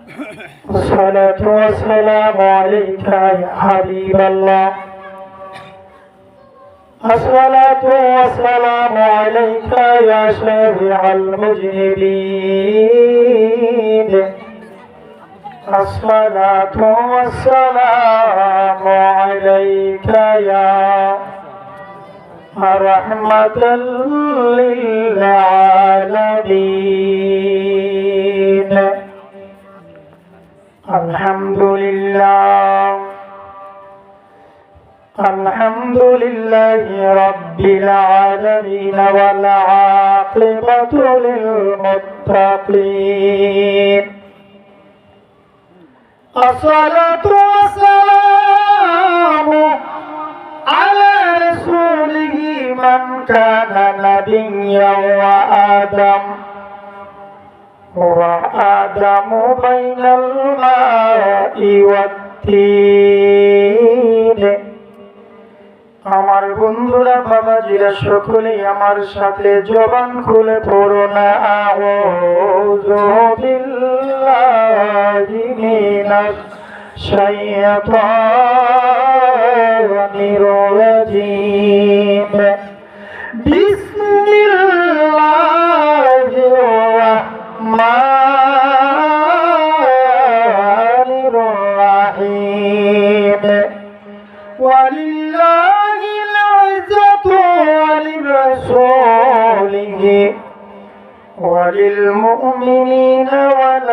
والصلاة والسلام عليك يا حبيب الله. الصلاة والسلام عليك يا شفيع المذنبين. الصلاة والسلام عليك يا رحمة للعالمين. الحمد لله الحمد لله رب العالمين والعاقبة للمتقين. الصلاة والسلام على رسوله من كان نبيا وآدم بين الماء والطين. আমার বন্ধুরা বাবাজিরা সকলেই আমার সাথে জবান খুলে পড়ো না আউযু বিল্লাহি মিনাশ শাইতানির রাজীম। বিসমিল্লাহির রাহমানির রাহিম। ওয়ালিল্লাহি العزة ولرسوله وللمؤمنين ولكن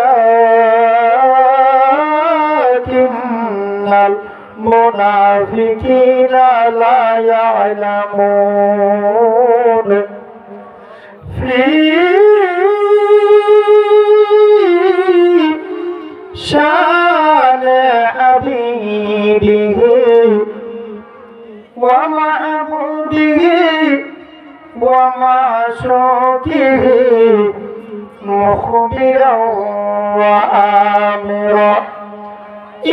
المنافقين لا يعلمون. في شان حبيبه ومعبوده ومعشوقه مخبرا وآمرا.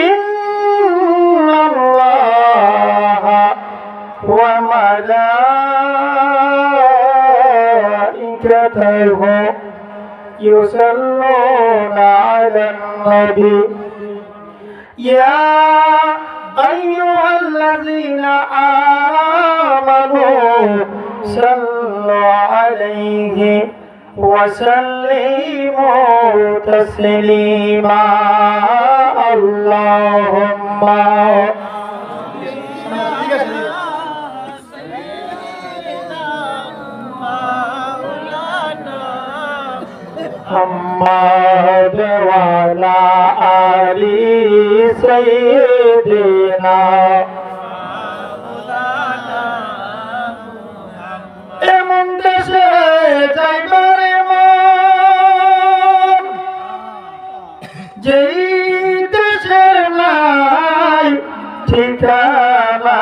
إن الله وملائكته يصلون على النبي يا أيها الذين آمنوا صلوا عليه وسلموا تسليما. اللهم محمد وعلى آل سيدنا এমন দেশে যাইবারে মন যেই দেশের নাই ঠিকানা,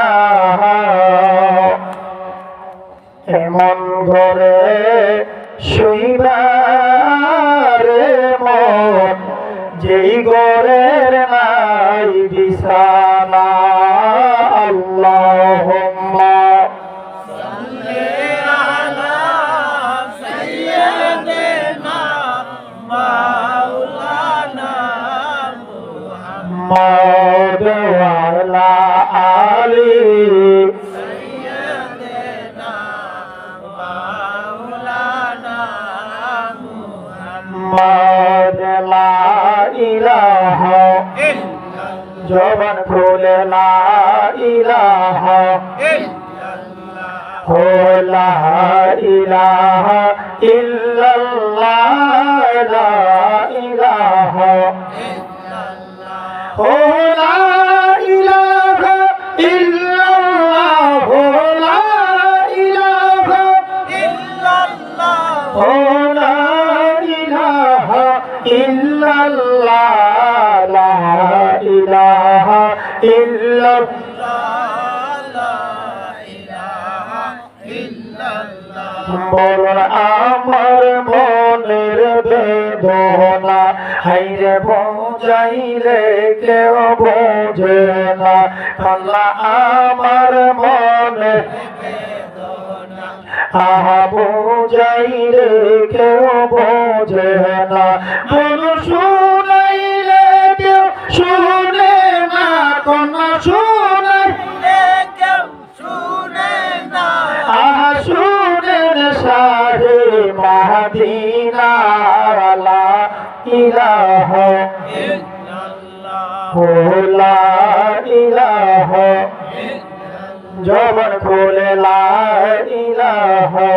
এমন ঘরে শুইবারে মন যেই ঘরের নাই বিছানা। আল্লাহুম্মা সাল্লি আলা সাইয়্যিদিনা মাওলানা মুহাম্মদ ওয়া আলা আলি সাইয়্যিদিনা মাওলানা মুহাম্মদ। লা ইলাহা ইল্লাল্লাহ জবান খুলে লা ইলাহা ইল্লাল্লাহ লা ইলাহা ইল্লাল্লাহ লা ইলাহা ইল্লাল্লাহ লা ইলাহা ইল্লাল্লাহ লা ইলাহা ইল্লাল্লাহ লা ইলাহা ইল্লাল্লাহ লা ইলাহা ইল্লাল্লাহ। বলুন আমার মনের বেদনা হাইরে বোঝাইলে কেউ বোঝে না। আল্লাহ আমার মনের বেদনা আহা বোঝাইলে কেউ বোঝে না। বলুন শুনাইলে ইলাহা ইল্লাল্লাহ লা ইলাহা জবান খুলে লা ইলাহা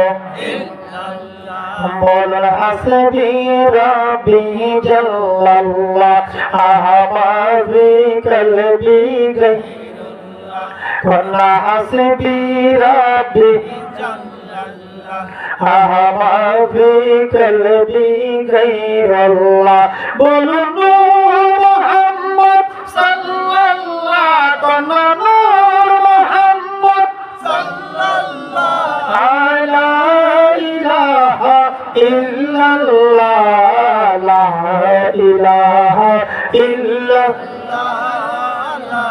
ইল্লাল্লাহ বলুন হাসবি রাব্বি জাল্লাল্লাহ আহমাদি কলবি গায়রুল্লাহ কন্না হাসবি রাব্বি জাল্লাল্লাহ আহমাদি কলবি গায়রুল্লাহ বলুন মুহাম্মদ সাল্লাল্লাহ কন্না নূর মুহাম্মদ সাল্লাল্লাহ লা ইলাহা ইল্লাল্লাহ লা ইলাহা ইল্লাল্লাহ লা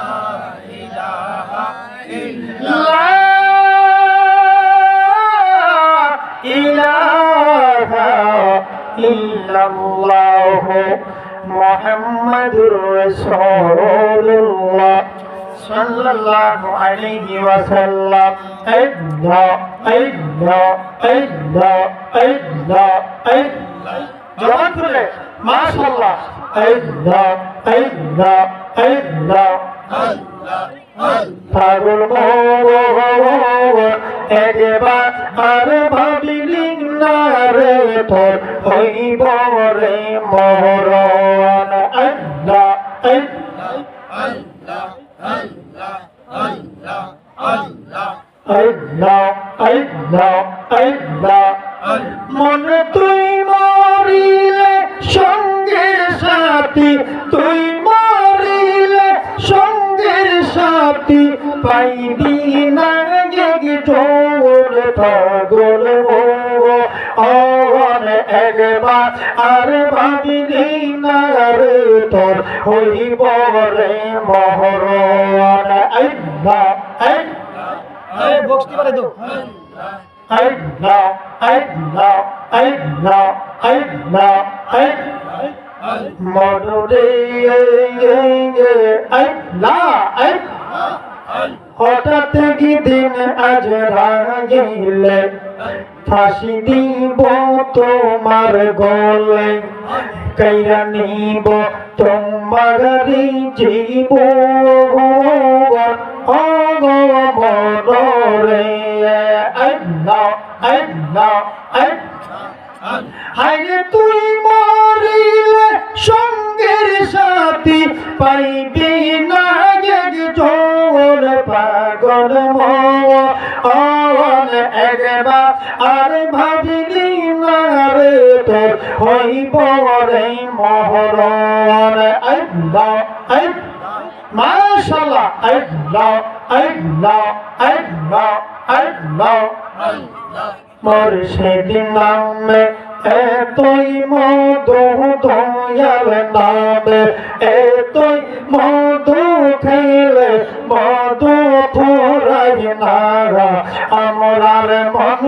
ইলাহা ইল্লাল্লাহ মুহাম্মাদুর রাসূলুল্লাহ সাল্লাল্লাহু আলাইহি ওয়াসাল্লাম জবান খুলে মাশাআল্লাহ পাগল একবার আর ভাবিলি না রে তোর হইব রে মরণ আল্লাহ আল্লাহ আল্লাহ আল্লাহ আল্লাহ আল্লাহ আল্লাহ আল্লাহ মন তুই মরিলে সঙ্গের সাথী তুই মরিলে সঙ্গের সাথী পাইবি না গে চোর পাগল অন একবার আর ভাবিলি না রে তোর হইব রে মহরণ আল্লাহ আল্লাহ বক্সটি বাড়াই দাও আল্লাহ আল্লাহ আল্লাহ আল্লাহ মধুরে আল্লাহ হঠাৎ কি দিন আজ রাগিলে ফাঁসি দিব তোমার গলে কাইরা নিব তোমার জীবন মনরে আল্লাহ আল্লাহ হায়রে তুই মরিলে সঙ্গের সাথী পাইবি না জোর পাগল মন একবার আর ভাবিলি না রে তোর হইব রে মহরণ আল্লাহ মাশাআল্লাহ আল্লাহ আল্লাহ আল্লাহ আল্লাহ মুর্শিদ নামে এতই মধু দয়াল নামে এতই মধু খেলে মধু ফুরাই না আমরার মন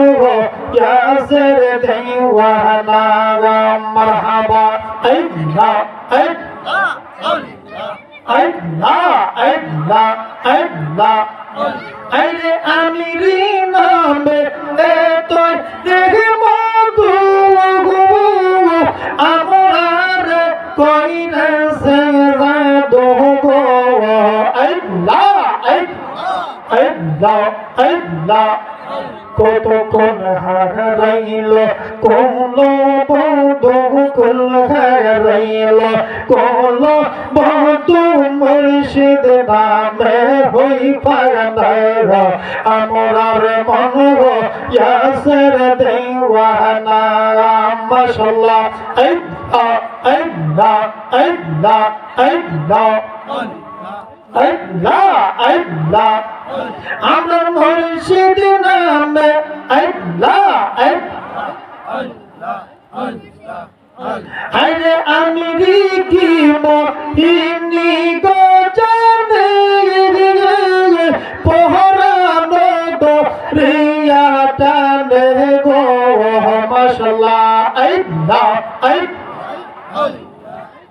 ইয়াসের দেওয়ানা মারহাবা আল্লাহ আল্লাহ আল্লাহ আল্লাহ আল্লাহ আরে আমিরি নামে এতই দেখে মধু আমার কইরা সেরা দোগো আল্লাহ আল্লাহ আল্লাহ কত কোন হারাইল কোন বধু কুল হারাইল কোন বধু মুর্শিদ নামে হই পাগল আমরার মন ইয়াসের দেওয়ানা মাশাআল্লাহ আল্লাহ আল্লাহ আল্লাহ আল্লাহ আল্লাহ আল্লাহ আমার মুর্শিদ নামে আল্লাহ আল্লাহ আরে আমি কি মোহিনী গো জানে পোহরানো দো রিয়া টানে গো মাশাআল্লাহ আল্লাহ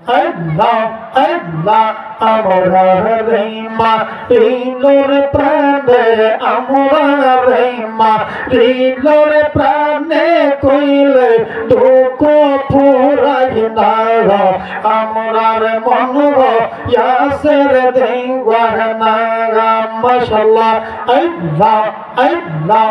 আল্লাহ আল্লাহ আমরা রহিমা রিলোর প্রাণে আমরা রহিমা রিলোর প্রাণে কইলে দুঃখ ফুরাই না গো আমরার মন গো ইয়াসের দিওয়ার না গো মাশাআল্লাহ আল্লাহ আল্লাহ